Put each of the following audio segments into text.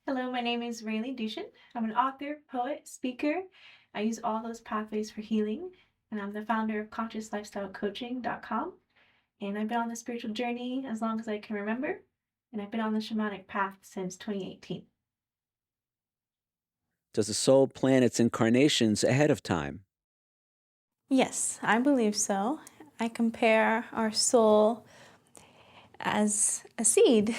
Hello, my name is Raileigh Duschen. I'm an author, poet, speaker. I use all those pathways for healing, and I'm the founder of ConsciousLifestyleCoaching.com. And I've been on the spiritual journey as long as I can remember, and I've been on the shamanic path since 2018. Does the soul plan its incarnations ahead of time? Yes, I believe so. I compare our soul as a seed.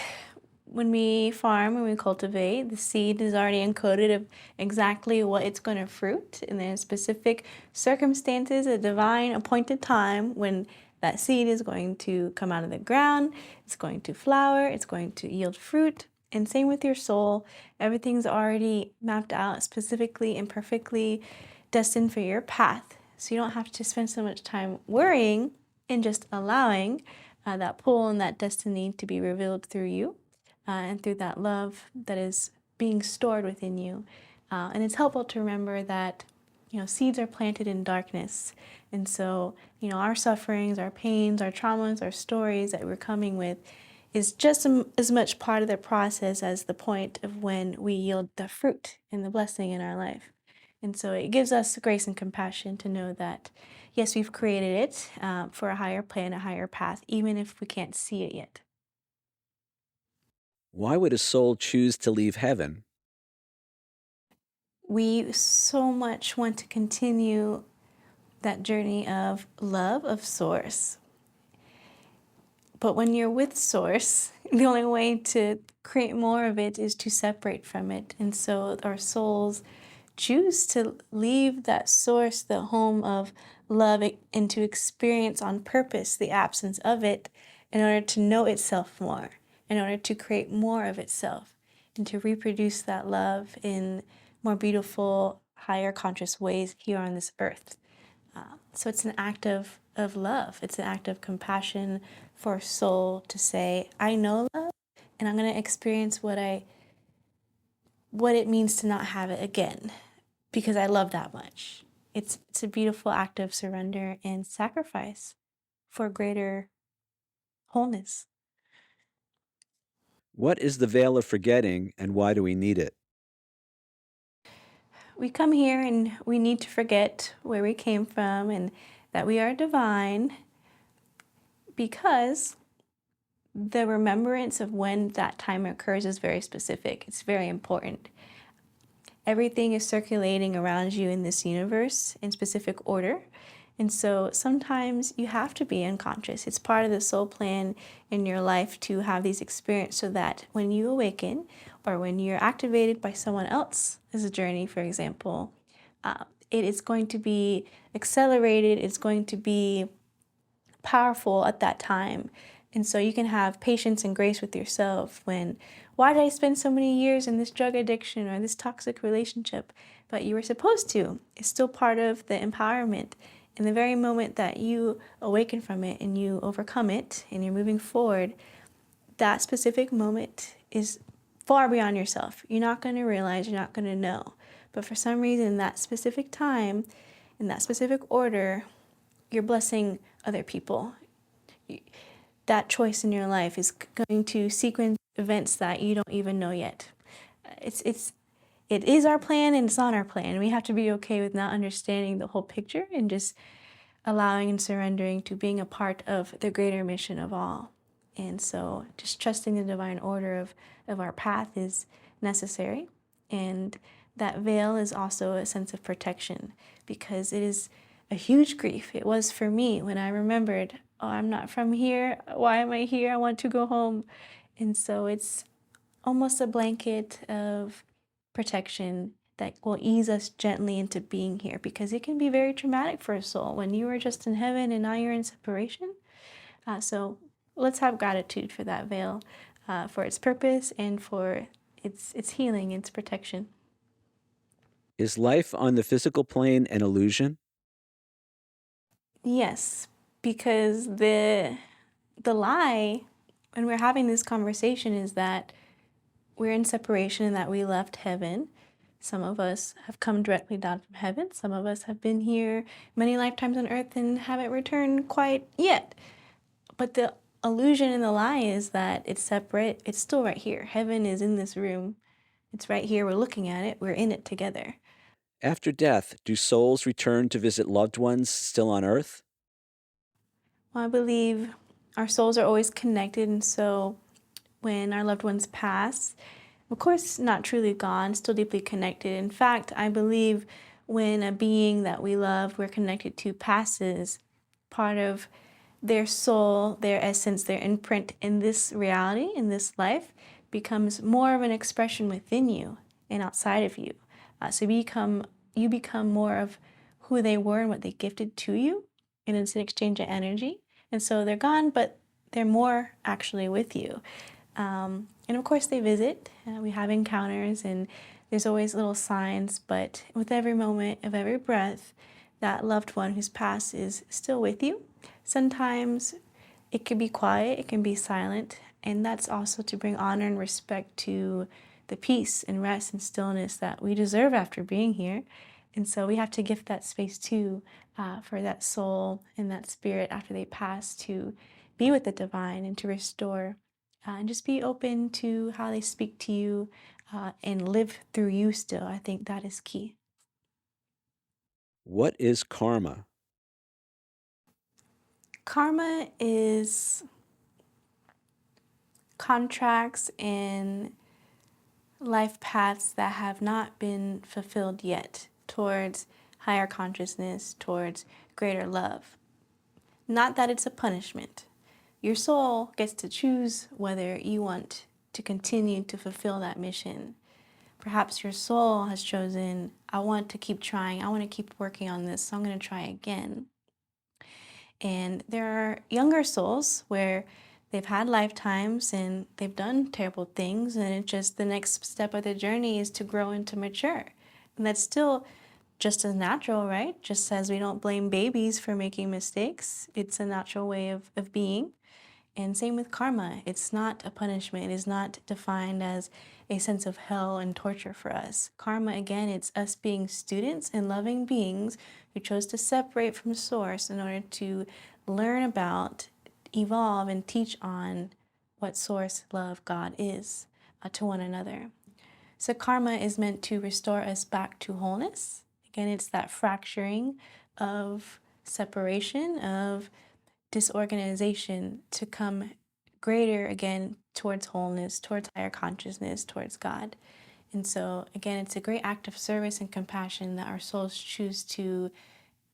When we farm, when we cultivate, the seed is already encoded of exactly what it's going to fruit. And there's specific circumstances, a divine appointed time when that seed is going to come out of the ground, it's going to flower, it's going to yield fruit. And same with your soul. Everything's already mapped out specifically and perfectly destined for your path. So you don't have to spend so much time worrying and just allowing that pull and that destiny to be revealed through you and through that love that is being stored within you. And it's helpful to remember that, seeds are planted in darkness. And so, our sufferings, our pains, our traumas, our stories that we're coming with is just as much part of the process as the point of when we yield the fruit and the blessing in our life. And so it gives us grace and compassion to know that, yes, we've created it for a higher plan, a higher path, even if we can't see it yet. Why would a soul choose to leave heaven? We so much want to continue that journey of love of Source. But when you're with Source, the only way to create more of it is to separate from it. And so our souls choose to leave that Source, the home of love, and to experience on purpose the absence of it in order to know itself more, in order to create more of itself, and to reproduce that love in more beautiful, higher conscious ways here on this earth. So it's an act of love. It's an act of compassion for a soul to say, I know love, and I'm going to experience what it means to not have it again, because I love that much. It's a beautiful act of surrender and sacrifice for greater wholeness. What is the veil of forgetting and why do we need it? We come here and we need to forget where we came from and that we are divine because the remembrance of when that time occurs is very specific. It's very important. Everything is circulating around you in this universe in specific order. And so sometimes you have to be unconscious. It's part of the soul plan in your life to have these experiences so that when you awaken or when you're activated by someone else's journey, for example, it is going to be accelerated. It's going to be powerful at that time. And so you can have patience and grace with yourself when, why did I spend so many years in this drug addiction or this toxic relationship? But you were supposed to. It's still part of the empowerment. In the very moment that you awaken from it and you overcome it and you're moving forward, that specific moment is far beyond yourself. You're not going to realize, you're not going to know. But for some reason, that specific time, in that specific order, you're blessing other people. That choice in your life is going to sequence events that you don't even know yet. It is our plan and it's not our plan. We have to be okay with not understanding the whole picture and just allowing and surrendering to being a part of the greater mission of all. And so just trusting the divine order of our path is necessary. And that veil is also a sense of protection because it is a huge grief. It was for me when I remembered, oh, I'm not from here. Why am I here? I want to go home. And so it's almost a blanket of protection that will ease us gently into being here because it can be very traumatic for a soul when you were just in heaven and now you're in separation. So let's have gratitude for that veil, for its purpose and for its healing, its protection. Is life on the physical plane an illusion? Yes, because the lie when we're having this conversation is that we're in separation and that we left heaven. Some of us have come directly down from heaven. Some of us have been here many lifetimes on earth and haven't returned quite yet. But the illusion and the lie is that it's separate. It's still right here. Heaven is in this room. It's right here. We're looking at it. We're in it together. After death, do souls return to visit loved ones still on earth? Well, I believe our souls are always connected, and so when our loved ones pass, of course, not truly gone, still deeply connected. In fact, I believe when a being that we love, we're connected to, passes, part of their soul, their essence, their imprint in this reality, in this life, becomes more of an expression within you and outside of you. So you become more of who they were and what they gifted to you, and it's an exchange of energy. And so they're gone, but they're more actually with you. And of course, they visit. We have encounters, and there's always little signs. But with every moment of every breath, that loved one who's passed is still with you. Sometimes it can be quiet, it can be silent, and that's also to bring honor and respect to the peace and rest and stillness that we deserve after being here. And so we have to gift that space too, for that soul and that spirit after they pass to be with the divine and to restore, and just be open to how they speak to you, and live through you still. I think that is key. What is karma? Karma is contracts and life paths that have not been fulfilled yet towards higher consciousness, towards greater love. Not that it's a punishment. Your soul gets to choose whether you want to continue to fulfill that mission. Perhaps your soul has chosen, I want to keep trying, I want to keep working on this, so I'm going to try again. And there are younger souls where they've had lifetimes and they've done terrible things, and it's just the next step of the journey is to grow and to mature. And that's still just as natural, right? Just as we don't blame babies for making mistakes, it's a natural way of being. And same with karma. It's not a punishment. It is not defined as a sense of hell and torture for us. Karma, again, it's us being students and loving beings who chose to separate from source in order to learn about, evolve, and teach on what source, love, God is, to one another. So karma is meant to restore us back to wholeness. Again, it's that fracturing of separation, of disorganization, to come greater again towards wholeness, towards higher consciousness, towards God. And so, again, it's a great act of service and compassion that our souls choose to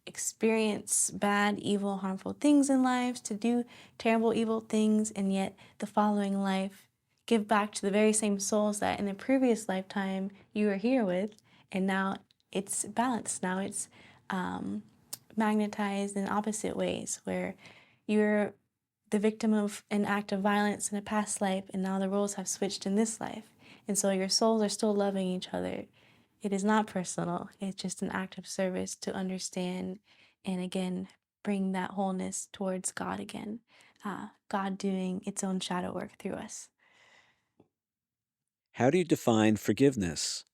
experience bad, evil, harmful things in lives, to do terrible, evil things, and yet the following life give back to the very same souls that in the previous lifetime you were here with, and now it's balanced. Now it's magnetized in opposite ways, where you're the victim of an act of violence in a past life, and now the roles have switched in this life. And so your souls are still loving each other. It is not personal. It's just an act of service to understand and again bring that wholeness towards God again. God doing its own shadow work through us. How do you define forgiveness?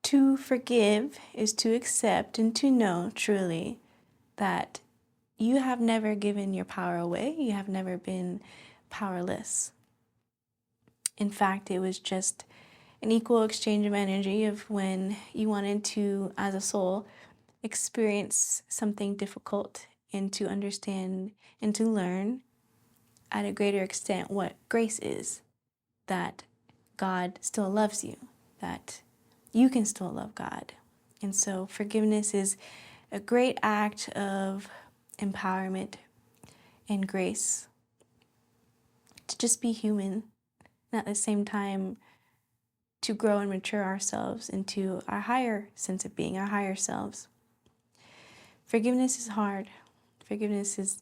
To forgive is to accept and to know truly that you have never given your power away. You have never been powerless. In fact, it was just an equal exchange of energy of when you wanted to, as a soul, experience something difficult and to understand and to learn at a greater extent what grace is, that God still loves you, that you can still love God. And so forgiveness is a great act of empowerment and grace to just be human, and at the same time to grow and mature ourselves into our higher sense of being, our higher selves. Forgiveness is hard. Forgiveness is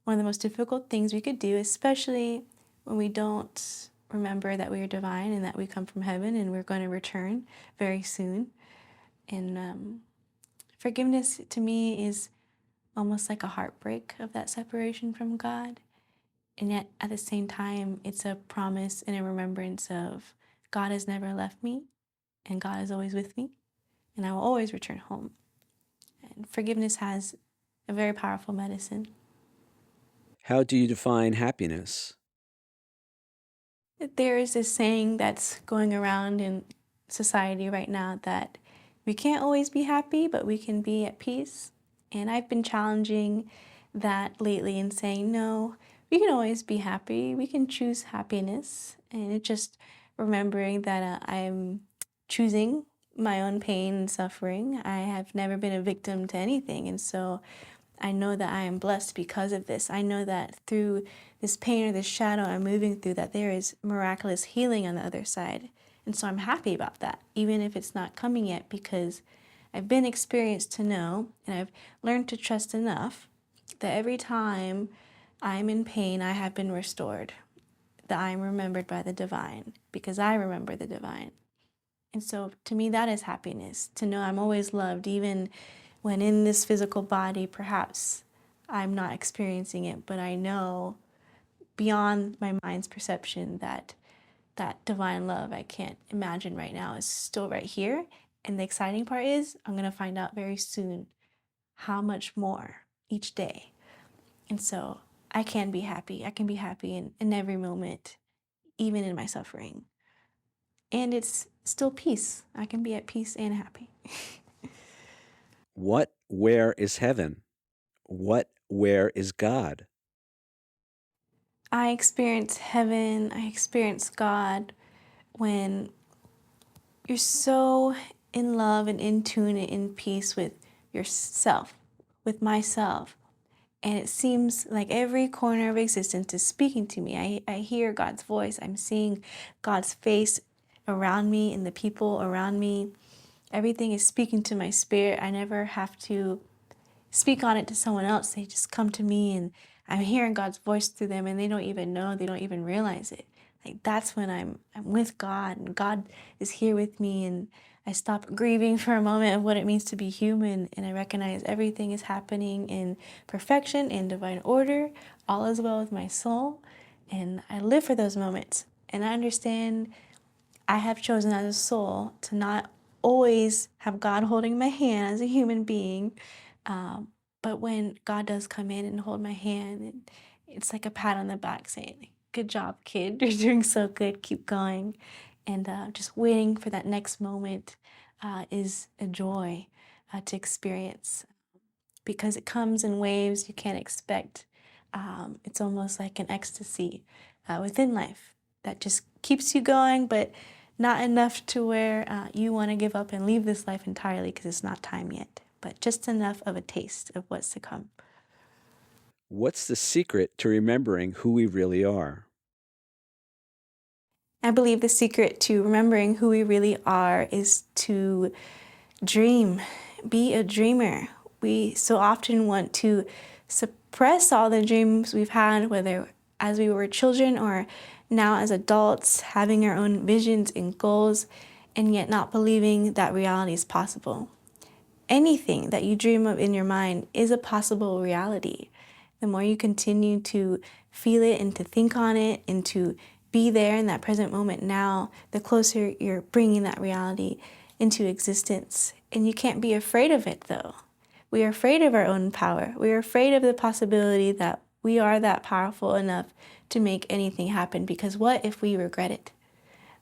one of the most difficult things we could do, especially when we don't remember that we are divine and that we come from heaven and we're going to return very soon. And forgiveness to me is almost like a heartbreak of that separation from God. And yet at the same time, it's a promise and a remembrance of God has never left me and God is always with me and I will always return home. And forgiveness has a very powerful medicine. How do you define happiness? There is this saying that's going around in society right now that we can't always be happy, but we can be at peace. And I've been challenging that lately and saying, no, we can always be happy. We can choose happiness. And it's just remembering that I'm choosing my own pain and suffering. I have never been a victim to anything. And so I know that I am blessed because of this. I know that through this pain or this shadow I'm moving through, that there is miraculous healing on the other side. And so I'm happy about that, even if it's not coming yet, because I've been experienced to know, and I've learned to trust enough that every time I'm in pain, I have been restored, that I am remembered by the divine, because I remember the divine. And so to me, that is happiness, to know I'm always loved, even when in this physical body, perhaps I'm not experiencing it, but I know beyond my mind's perception that that divine love I can't imagine right now is still right here. And the exciting part is I'm going to find out very soon how much more each day. And so I can be happy. I can be happy in every moment, even in my suffering. And it's still peace. I can be at peace and happy. Where is heaven? Where is God? I experience heaven, I experience God when you're so in love and in tune and in peace with yourself, with myself. And it seems like every corner of existence is speaking to me. I hear God's voice. I'm seeing God's face around me and the people around me. Everything is speaking to my spirit. I never have to speak on it to someone else. They just come to me and I'm hearing God's voice through them and they don't even know, they don't even realize it. Like that's when I'm with God and God is here with me and I stop grieving for a moment of what it means to be human and I recognize everything is happening in perfection, in divine order, all is well with my soul. And I live for those moments. And I understand I have chosen as a soul to not always have God holding my hand as a human being. Um, but when God does come in and hold my hand, it's like a pat on the back saying, like, good job, kid. You're doing so good. Keep going. And just waiting for that next moment is a joy to experience because it comes in waves you can't expect. It's almost like an ecstasy within life that just keeps you going, but not enough to where you want to give up and leave this life entirely because it's not time yet, but just enough of a taste of what's to come. What's the secret to remembering who we really are? I believe the secret to remembering who we really are is to dream, be a dreamer. We so often want to suppress all the dreams we've had, whether as we were children or now as adults, having our own visions and goals, and yet not believing that reality is possible. Anything that you dream of in your mind is a possible reality. The more you continue to feel it and to think on it and to be there in that present moment now, the closer you're bringing that reality into existence. And you can't be afraid of it, though. We are afraid of our own power. We are afraid of the possibility that we are that powerful enough to make anything happen. Because what if we regret it?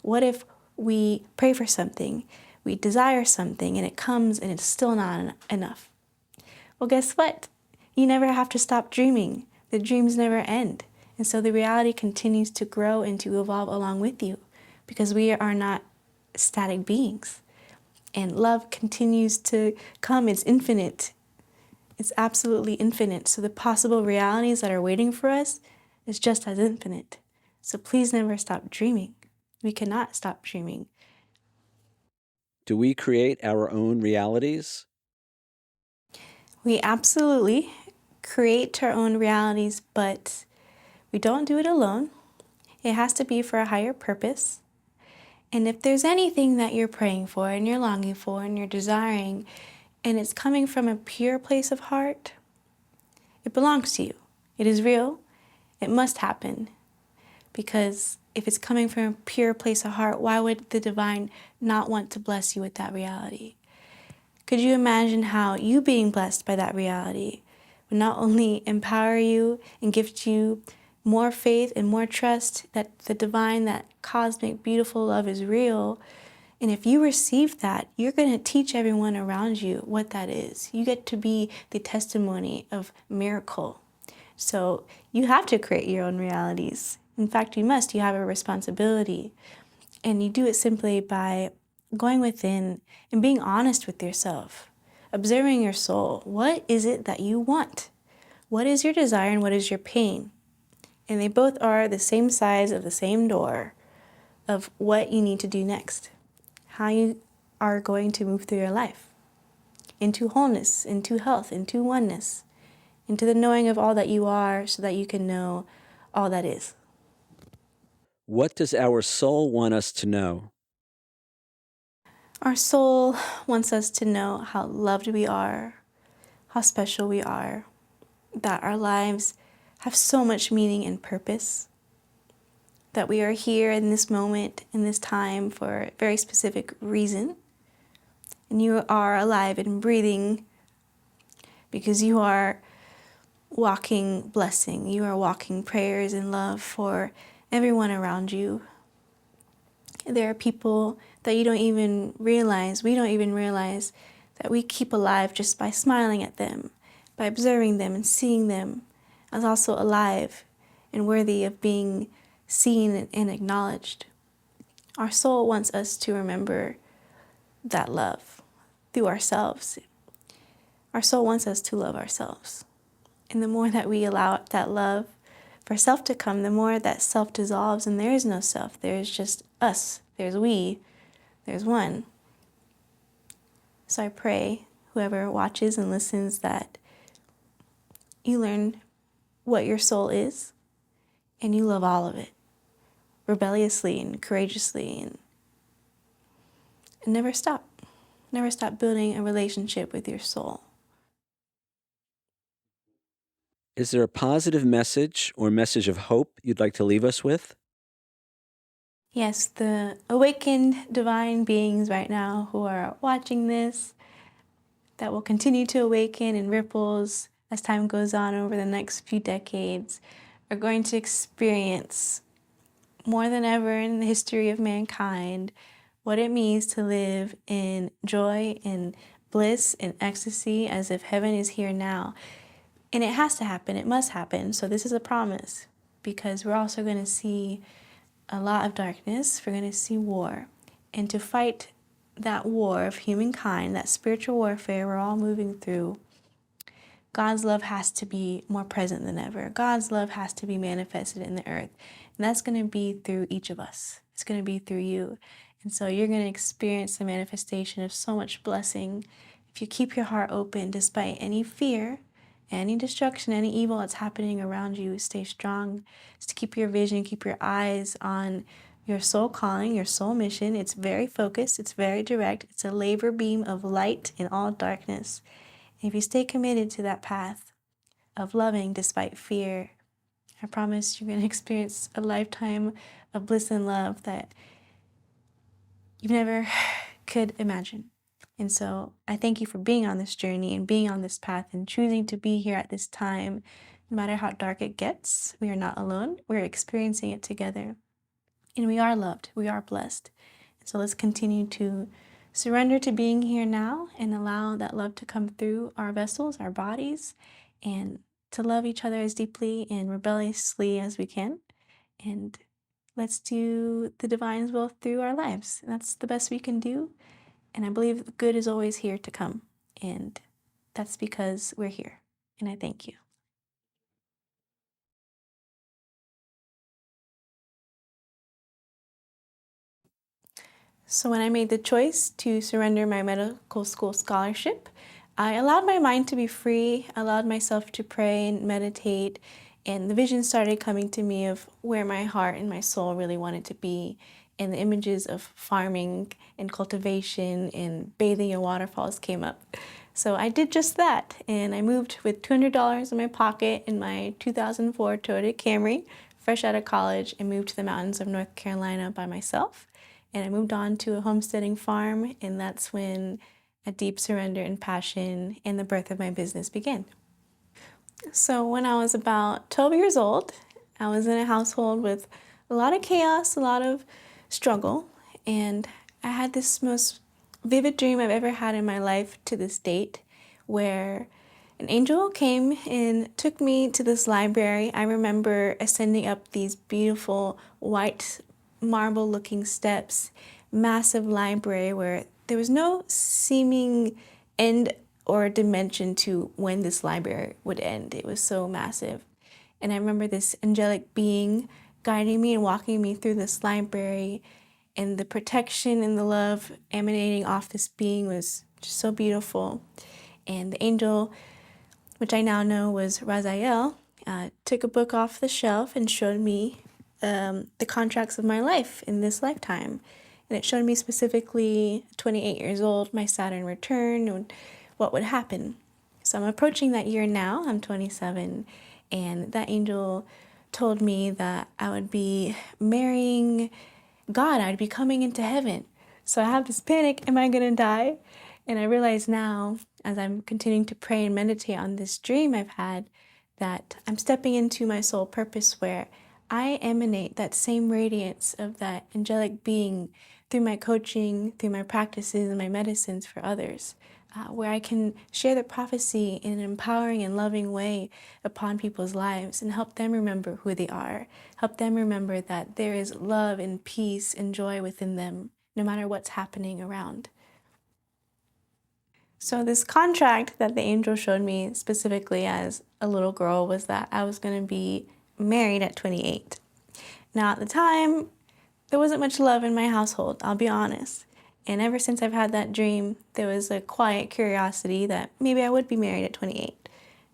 What if we pray for something, we desire something, and it comes and it's still not enough? Well, guess what? You never have to stop dreaming. The dreams never end. And so the reality continues to grow and to evolve along with you because we are not static beings. And love continues to come. It's infinite. It's absolutely infinite. So the possible realities that are waiting for us is just as infinite. So please never stop dreaming. We cannot stop dreaming. Do we create our own realities? We absolutely create our own realities, but we don't do it alone. It has to be for a higher purpose. And if there's anything that you're praying for and you're longing for and you're desiring, and it's coming from a pure place of heart, it belongs to you. It is real, It must happen, because if it's coming from a pure place of heart, why would the divine not want to bless you with that reality? Could you imagine how you being blessed by that reality would not only empower you and gift you more faith and more trust that the divine, that cosmic, beautiful love is real? And if you receive that, you're going to teach everyone around you what that is. You get to be the testimony of miracle. So you have to create your own realities. In fact, you must. You have a responsibility. And you do it simply by going within and being honest with yourself, observing your soul. What is it that you want? What is your desire and what is your pain? And they both are the same size of the same door of what you need to do next, how you are going to move through your life into wholeness, into health, into oneness, into the knowing of all that you are so that you can know all that is. What does our soul want us to know? Our soul wants us to know how loved we are, how special we are, that our lives have so much meaning and purpose, that we are here in this moment, in this time, for a very specific reason. And you are alive and breathing because you are walking blessing. You are walking prayers and love for everyone around you. There are people that you don't even realize, we don't even realize, that we keep alive just by smiling at them, by observing them and seeing them as also alive and worthy of being seen and acknowledged. Our soul wants us to remember that love through ourselves. Our soul wants us to love ourselves. And the more that we allow that love for self to come, the more that self dissolves and there is no self. There is just us. There's we. There's one. So I pray, whoever watches and listens, that you learn what your soul is and you love all of it, rebelliously and courageously, and never stop. Never stop building a relationship with your soul. Is there a positive message or message of hope you'd like to leave us with? Yes, the awakened divine beings right now who are watching this, that will continue to awaken in ripples as time goes on over the next few decades, are going to experience more than ever in the history of mankind what it means to live in joy and bliss and ecstasy as if heaven is here now. And it has to happen. It must happen. So this is a promise, because we're also going to see a lot of darkness. We're going to see war. And to fight that war of humankind, that spiritual warfare we're all moving through, God's love has to be more present than ever. God's love has to be manifested in the earth. And that's going to be through each of us. It's going to be through you. And so you're going to experience the manifestation of so much blessing if you keep your heart open despite any fear, any destruction, any evil that's happening around you. Stay strong. Just to keep your vision, keep your eyes on your soul calling, your soul mission. It's very focused. It's very direct. It's a laser beam of light in all darkness. If you stay committed to that path of loving despite fear, I promise you're going to experience a lifetime of bliss and love that you never could imagine. And so I thank you for being on this journey and being on this path and choosing to be here at this time. No matter how dark it gets, we are not alone. We're experiencing it together. And we are loved. We are blessed. And so let's continue to surrender to being here now and allow that love to come through our vessels, our bodies, and to love each other as deeply and rebelliously as we can. And let's do the divine's will through our lives. And that's the best we can do. And I believe good is always here to come. And that's because we're here. And I thank you. So when I made the choice to surrender my medical school scholarship, I allowed my mind to be free, allowed myself to pray and meditate, and the vision started coming to me of where my heart and my soul really wanted to be, and the images of farming and cultivation and bathing in waterfalls came up. So I did just that, and I moved with $200 in my pocket in my 2004 Toyota Camry, fresh out of college, and moved to the mountains of North Carolina by myself. And I moved on to a homesteading farm, and that's when a deep surrender and passion and the birth of my business began. So when I was about 12 years old, I was in a household with a lot of chaos, a lot of struggle, and I had this most vivid dream I've ever had in my life to this date, where an angel came and took me to this library. I remember ascending up these beautiful white marble looking steps, massive library where there was no seeming end or dimension to when this library would end. It was so massive. And I remember this angelic being guiding me and walking me through this library, and the protection and the love emanating off this being was just so beautiful. And the angel, which I now know was Raileigh, took a book off the shelf and showed me the contracts of my life in this lifetime. And it showed me specifically 28 years old, my Saturn return, and what would happen. So I'm approaching that year now. I'm 27, and that angel told me that I would be marrying God. I'd be coming into heaven. So I have this panic, am I going to die? And I realize now, as I'm continuing to pray and meditate on this dream I've had, that I'm stepping into my soul purpose where I emanate that same radiance of that angelic being through my coaching, through my practices and my medicines for others, where I can share the prophecy in an empowering and loving way upon people's lives and help them remember who they are, help them remember that there is love and peace and joy within them, no matter what's happening around. So this contract that the angel showed me specifically as a little girl was that I was going to be married at 28. Now at the time, there wasn't much love in my household, I'll be honest. And ever since I've had that dream, there was a quiet curiosity that maybe I would be married at 28.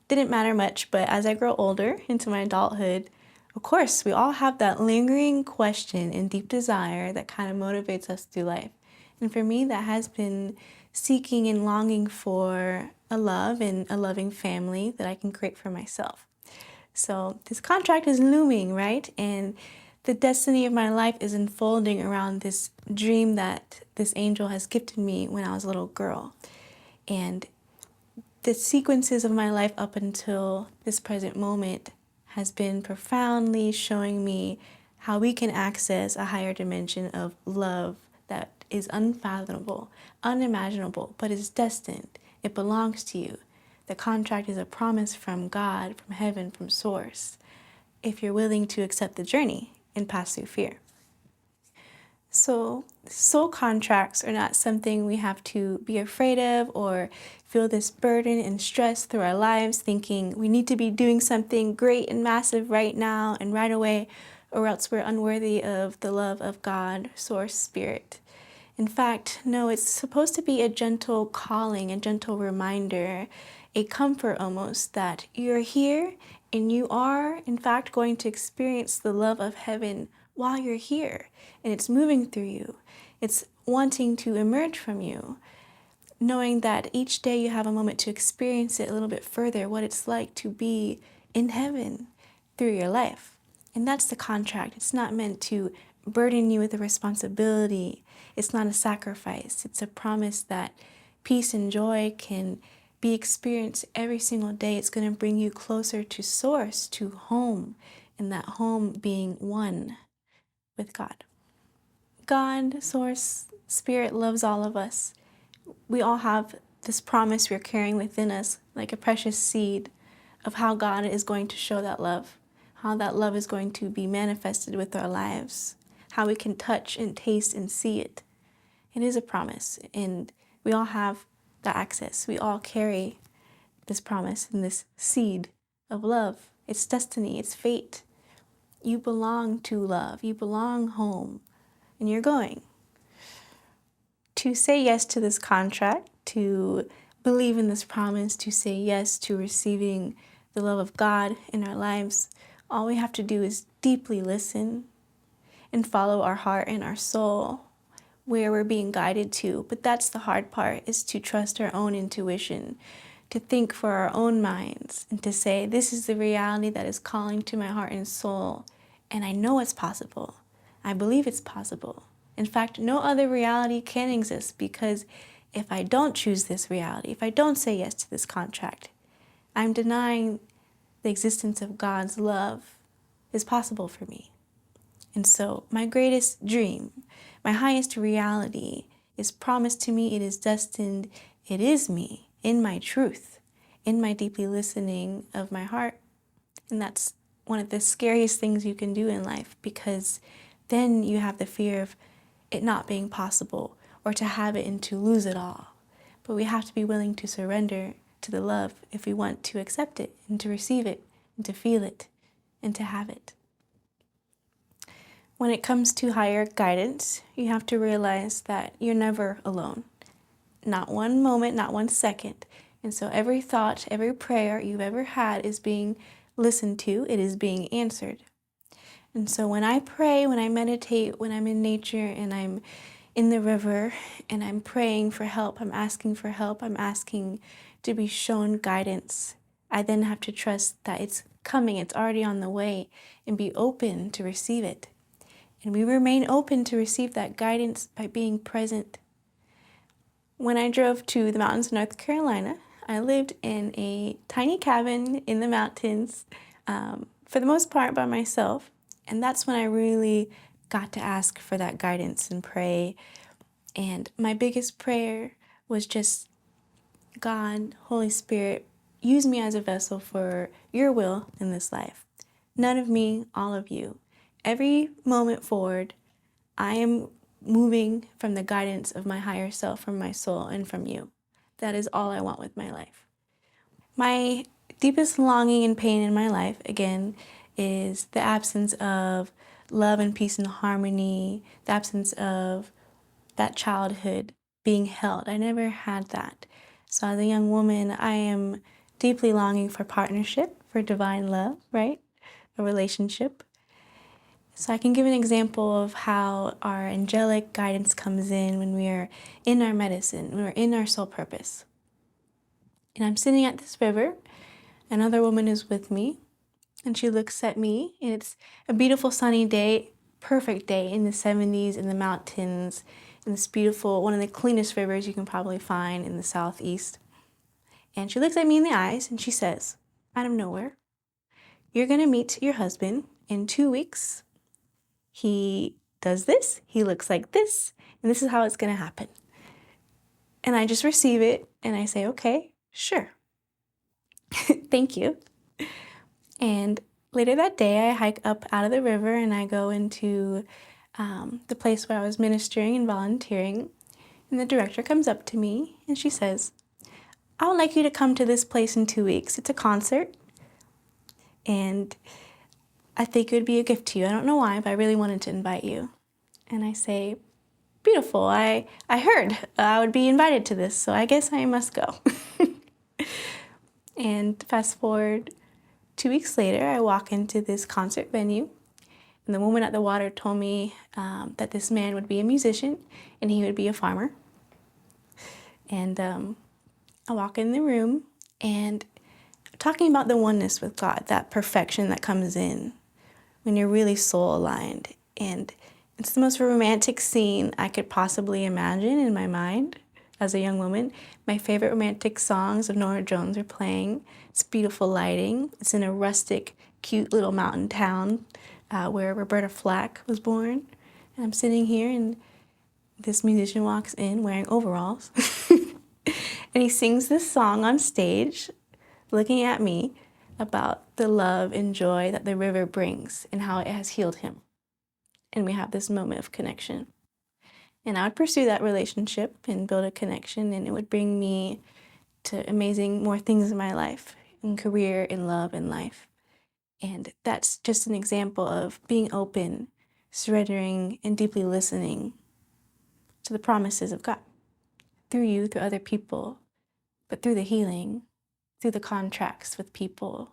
Didn't matter much, but as I grow older into my adulthood, of course, we all have that lingering question and deep desire that kind of motivates us through life. And for me, that has been seeking and longing for a love and a loving family that I can create for myself. So this contract is looming, right? And the destiny of my life is unfolding around this dream that this angel has gifted me when I was a little girl. And the sequences of my life up until this present moment has been profoundly showing me how we can access a higher dimension of love that is unfathomable, unimaginable, but is destined. It belongs to you. The contract is a promise from God, from heaven, from source, if you're willing to accept the journey and pass through fear. So soul contracts are not something we have to be afraid of or feel this burden and stress through our lives, thinking we need to be doing something great and massive right now and right away, or else we're unworthy of the love of God, source, spirit. In fact, no, it's supposed to be a gentle calling, a gentle reminder, a comfort almost that you're here and you are, in fact, going to experience the love of heaven while you're here. And it's moving through you. It's wanting to emerge from you, knowing that each day you have a moment to experience it a little bit further, what it's like to be in heaven through your life. And that's the contract. It's not meant to burden you with a responsibility. It's not a sacrifice. It's a promise that peace and joy can be experienced every single day. It's going to bring you closer to source, to home, and that home being one with God. God, source, spirit loves all of us. We all have this promise we're carrying within us like a precious seed of how God is going to show that love, how that love is going to be manifested with our lives, how we can touch and taste and see it. It is a promise, and we all have the access. We all carry this promise and this seed of love. It's destiny, it's fate. You belong to love. You belong home, and you're going. To say yes to this contract, to believe in this promise, to say yes to receiving the love of God in our lives, all we have to do is deeply listen and follow our heart and our soul where we're being guided to. But that's the hard part, is to trust our own intuition, to think for our own minds, and to say, this is the reality that is calling to my heart and soul. And I know it's possible. I believe it's possible. In fact, no other reality can exist, because if I don't choose this reality, if I don't say yes to this contract, I'm denying the existence of God's love is possible for me. And so my greatest dream, my highest reality is promised to me, it is destined, it is me, in my truth, in my deeply listening of my heart. And that's one of the scariest things you can do in life, because then you have the fear of it not being possible, or to have it and to lose it all. But we have to be willing to surrender to the love if we want to accept it and to receive it and to feel it and to have it. When it comes to higher guidance, you have to realize that you're never alone. Not one moment, not 1 second. And so every thought, every prayer you've ever had is being listened to, it is being answered. And so when I pray, when I meditate, when I'm in nature and I'm in the river and I'm praying for help, I'm asking for help, I'm asking to be shown guidance, I then have to trust that it's coming, it's already on the way, and be open to receive it. And we remain open to receive that guidance by being present. When I drove to the mountains of North Carolina, I lived in a tiny cabin in the mountains, for the most part by myself. And that's when I really got to ask for that guidance and pray. And my biggest prayer was just, God, Holy Spirit, use me as a vessel for your will in this life. None of me, all of you. Every moment forward, I am moving from the guidance of my higher self, from my soul, and from you. That is all I want with my life. My deepest longing and pain in my life, again, is the absence of love and peace and harmony, the absence of that childhood being held. I never had that. So as a young woman, I am deeply longing for partnership, for divine love, right? A relationship. So I can give an example of how our angelic guidance comes in when we are in our medicine, when we're in our soul purpose. And I'm sitting at this river, another woman is with me, and she looks at me, and it's a beautiful sunny day, perfect day in the 70s in the mountains, in this beautiful, one of the cleanest rivers you can probably find in the southeast. And she looks at me in the eyes and she says, out of nowhere, you're gonna meet your husband in 2 weeks. He does this, he looks like this, and this is how it's gonna happen. And I just receive it and I say, okay, sure. Thank you. And later that day, I hike up out of the river and I go into the place where I was ministering and volunteering. And the director comes up to me and she says, I would like you to come to this place in 2 weeks. It's a concert. And I think it would be a gift to you. I don't know why, but I really wanted to invite you. And I say, beautiful. I heard I would be invited to this, so I guess I must go. And fast forward 2 weeks later, I walk into this concert venue, and the woman at the water told me that this man would be a musician and he would be a farmer. And I walk in the room and talking about the oneness with God, that perfection that comes in when you're really soul aligned. And it's the most romantic scene I could possibly imagine in my mind as a young woman. My favorite romantic songs of Norah Jones are playing. It's beautiful lighting. It's in a rustic, cute little mountain town where Roberta Flack was born. And I'm sitting here and this musician walks in wearing overalls. And he sings this song on stage, looking at me about the love and joy that the river brings and how it has healed him. And we have this moment of connection. And I would pursue that relationship and build a connection, and it would bring me to amazing more things in my life, in career, in love, in life. And that's just an example of being open, surrendering, and deeply listening to the promises of God through you, through other people, but through the healing, through the contracts with people,